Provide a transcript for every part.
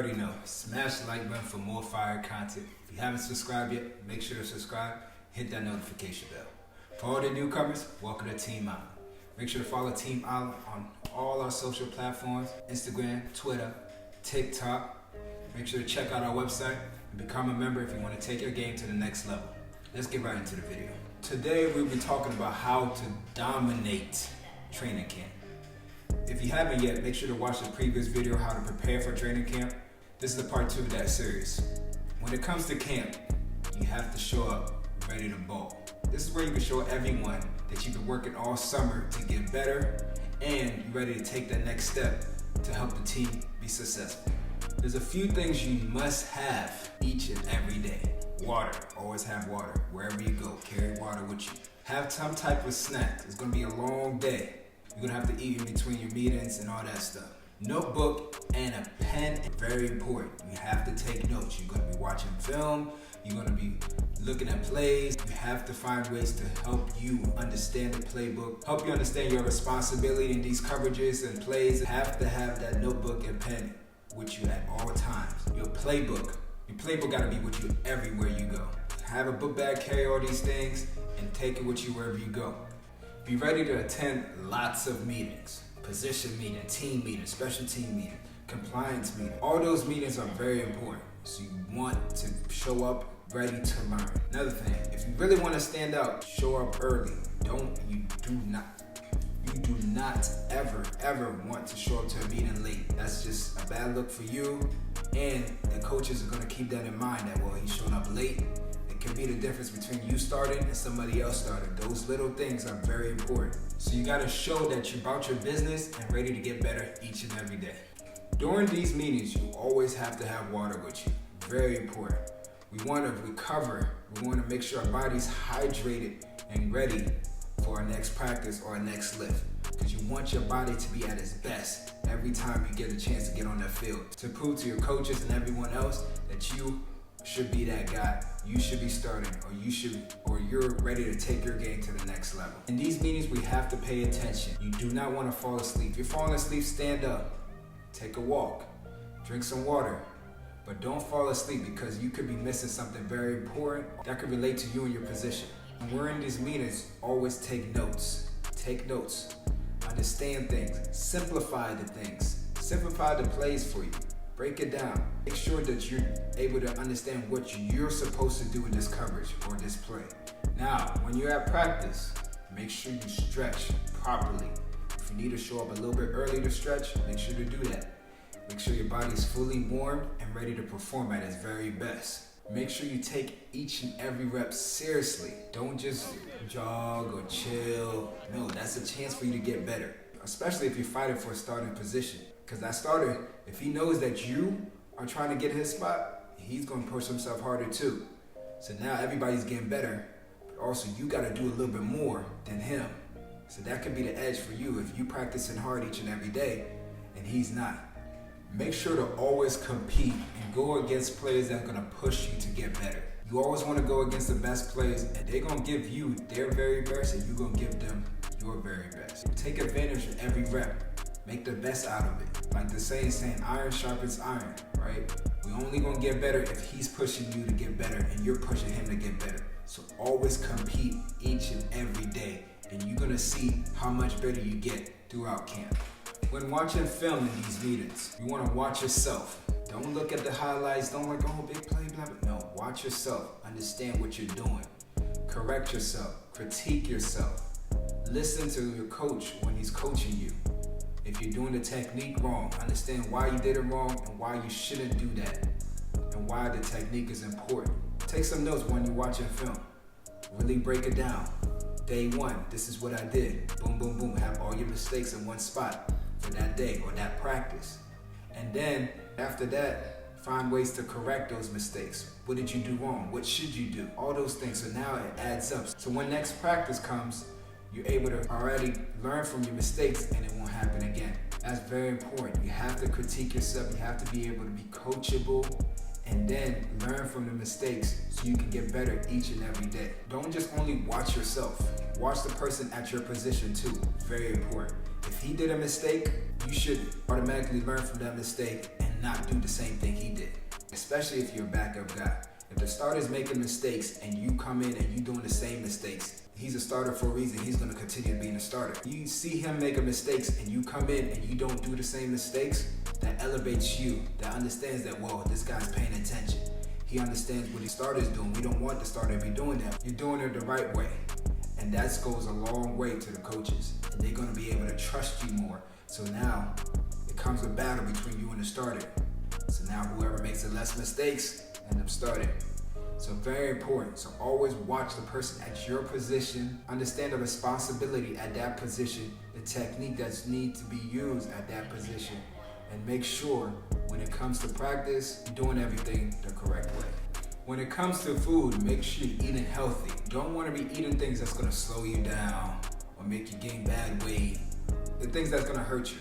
already know, smash the like button for more fire content. If you haven't subscribed yet, make sure to subscribe, hit that notification bell. For all the newcomers, welcome to Team Eyeland. Make sure to follow Team Eyeland on all our social platforms, Instagram, Twitter, TikTok. Make sure to check out our website and become a member if you want to take your game to the next level. Let's get right into the video. Today we'll be talking about how to dominate training camp. If you haven't yet, make sure to watch the previous video, how to prepare for training camp. This is the part 2 of that series. When it comes to camp, you have to show up ready to ball. This is where you can show everyone that you've been working all summer to get better and you're ready to take that next step to help the team be successful. There's a few things you must have each and every day. Water, always have water. Wherever you go, carry water with you. Have some type of snack. It's gonna be a long day. You're gonna have to eat in between your meetings and all that stuff. Notebook and a pen, very important. You have to take notes. You're gonna be watching film. You're gonna be looking at plays. You have to find ways to help you understand the playbook, help you understand your responsibility in these coverages and plays. You have to have that notebook and pen with you at all times. Your playbook gotta be with you everywhere you go. Have a book bag, carry all these things, and take it with you wherever you go. Be ready to attend lots of meetings. Position meeting, team meeting, special team meeting, compliance meeting. All those meetings are very important. So you want to show up ready to learn. Another thing, if you really want to stand out, show up early. You do not ever want to show up to a meeting late. That's just a bad look for you. And the coaches are going to keep that in mind that, well, he's showing up late. It can be the difference between you starting and somebody else starting. Those little things are very important. So you got to show that you're about your business and ready to get better each and every day. During these meetings, you always have to have water with you. Very important. We want to recover. We want to make sure our body's hydrated and ready for our next practice or our next lift. Because you want your body to be at its best every time you get a chance to get on that field. To prove to your coaches and everyone else that you should be that guy. You should be starting, or you're ready to take your game to the next level. In these meetings, we have to pay attention. You do not want to fall asleep. If you're falling asleep, stand up, take a walk, drink some water, but don't fall asleep because you could be missing something very important that could relate to you and your position. When we're in these meetings, always take notes. Take notes. Understand things. Simplify the things. Simplify the plays for you. Break it down. Make sure that you're able to understand what you're supposed to do in this coverage or this play. Now, when you're at practice, make sure you stretch properly. If you need to show up a little bit early to stretch, make sure to do that. Make sure your body's fully warm and ready to perform at its very best. Make sure you take each and every rep seriously. Don't just jog or chill. No, that's a chance for you to get better, especially if you're fighting for a starting position. Because that starter, if he knows that you are trying to get his spot, he's going to push himself harder too. So now everybody's getting better, but also you got to do a little bit more than him. So that could be the edge for you if you practicing hard each and every day and he's not. Make sure to always compete and go against players that are going to push you to get better. You always want to go against the best players, and they're going to give you their very best and you're going to give them your very best. Take advantage of every rep. Make the best out of it. Like the saying, iron sharpens iron, right? We're only going to get better if he's pushing you to get better and you're pushing him to get better. So always compete each and every day, and you're going to see how much better you get throughout camp. When watching film in these meetings, you want to watch yourself. Don't look at the highlights. Don't like, oh, big play, blah, blah. No, watch yourself. Understand what you're doing. Correct yourself. Critique yourself. Listen to your coach when he's coaching you. If you're doing the technique wrong, understand why you did it wrong and why you shouldn't do that and why the technique is important. Take some notes when you're watching film. Really break it down. Day 1, this is what I did. Boom, boom, boom. Have all your mistakes in one spot for that day or that practice. And then after that, find ways to correct those mistakes. What did you do wrong? What should you do? All those things. So now it adds up. So when next practice comes, you're able to already learn from your mistakes and it won't happen again. That's very important. You have to critique yourself. You have to be able to be coachable and then learn from the mistakes so you can get better each and every day. Don't just only watch yourself. Watch the person at your position too. Very important. If he did a mistake, you should automatically learn from that mistake and and not do the same thing he did, especially if you're a backup guy. If the starter's making mistakes and you come in and you doing the same mistakes, he's a starter for a reason. He's going to continue being a starter. You see him making mistakes and you come in and you don't do the same mistakes, that elevates you, that understands that, whoa, this guy's paying attention. He understands what the starter's doing. We don't want the starter to be doing that. You're doing it the right way. And that goes a long way to the coaches. And they're going to be able to trust you more. So now it comes a battle between you and the starter. So now whoever makes the less mistakes end up starting. So very important. So always watch the person at your position, understand the responsibility at that position, the technique that's need to be used at that position, and make sure when it comes to practice, you're doing everything the correct way. When it comes to food, make sure you're eating healthy. You don't want to be eating things that's going to slow you down or make you gain bad weight, the things that's going to hurt you.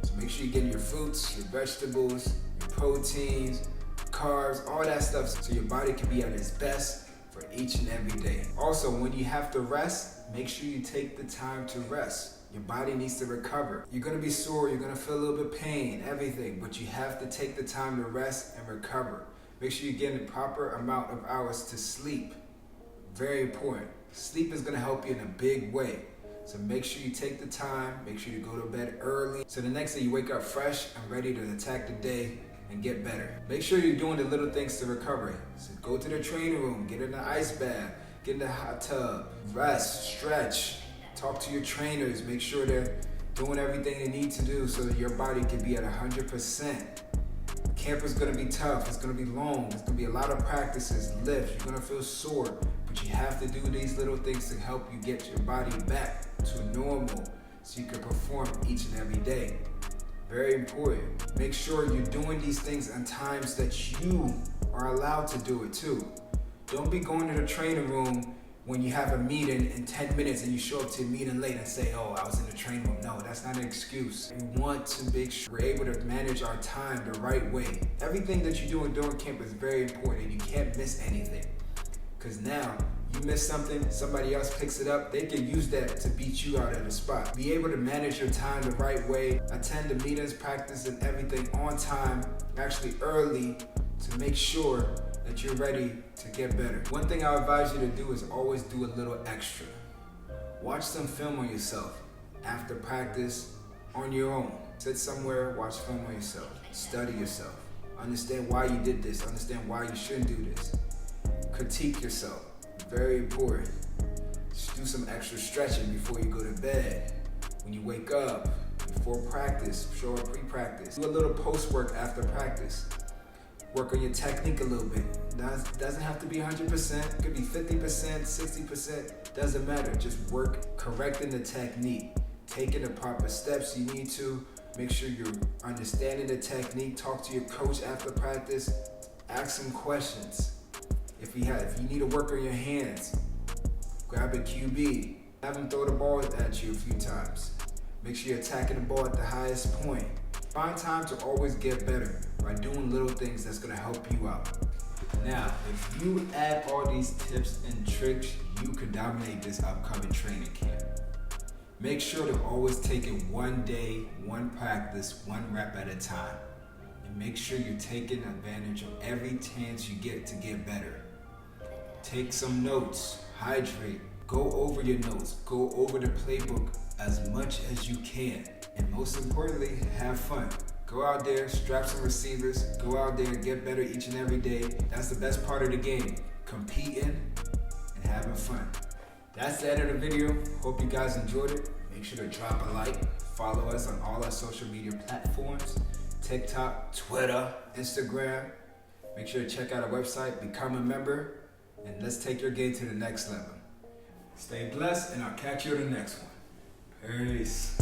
So make sure you're getting your fruits, your vegetables, your proteins, carbs, all that stuff, so your body can be at its best for each and every day. Also, when you have to rest, make sure you take the time to rest. Your body needs to recover. You're gonna be sore, you're gonna feel a little bit of pain, everything, but you have to take the time to rest and recover. Make sure you're getting the proper amount of hours to sleep. Very important. Sleep is gonna help you in a big way. So make sure you take the time, make sure you go to bed early, so the next day you wake up fresh and ready to attack the day and get better. Make sure you're doing the little things to recover. So go to the training room, get in the ice bath, get in the hot tub, rest, stretch, talk to your trainers, make sure they're doing everything they need to do so that your body can be at 100%. Camp is gonna be tough, it's gonna be long, there's gonna be a lot of practices, lifts, you're gonna feel sore, but you have to do these little things to help you get your body back to normal so you can perform each and every day. Very important. Make sure you're doing these things in times that you are allowed to do it too. Don't be going to the training room when you have a meeting in 10 minutes and you show up to a meeting late and say, oh, I was in the training room. No, that's not an excuse. We want to make sure we're able to manage our time the right way. Everything that you're doing during camp is very important. You can't miss anything. Because now, you miss something, somebody else picks it up, they can use that to beat you out of the spot. Be able to manage your time the right way, attend the meetings, practice, and everything on time, actually early, to make sure that you're ready to get better. One thing I advise you to do is always do a little extra. Watch some film on yourself after practice on your own. Sit somewhere, watch film on yourself, study yourself, understand why you did this, understand why you shouldn't do this. Critique yourself. Very important. Just do some extra stretching before you go to bed, when you wake up, before practice, show up pre-practice. Do a little post-work after practice. Work on your technique a little bit. Doesn't have to be 100%, it could be 50%, 60%, doesn't matter. Just work correcting the technique, taking the proper steps you need to. Make sure you're understanding the technique. Talk to your coach after practice. Ask some questions. If you need to work on your hands, grab a QB. Have him throw the ball at you a few times. Make sure you're attacking the ball at the highest point. Find time to always get better by doing little things that's gonna help you out. Now, if you add all these tips and tricks, you can dominate this upcoming training camp. Make sure to always take it one day, one practice, one rep at a time. And make sure you're taking advantage of every chance you get to get better. Take some notes, hydrate, go over your notes, go over the playbook as much as you can. And most importantly, have fun. Go out there, strap some receivers, go out there and get better each and every day. That's the best part of the game, competing and having fun. That's the end of the video. Hope you guys enjoyed it. Make sure to drop a like, follow us on all our social media platforms, TikTok, Twitter, Instagram. Make sure to check out our website, become a member, and let's take your game to the next level. Stay blessed, and I'll catch you in the next one. Peace.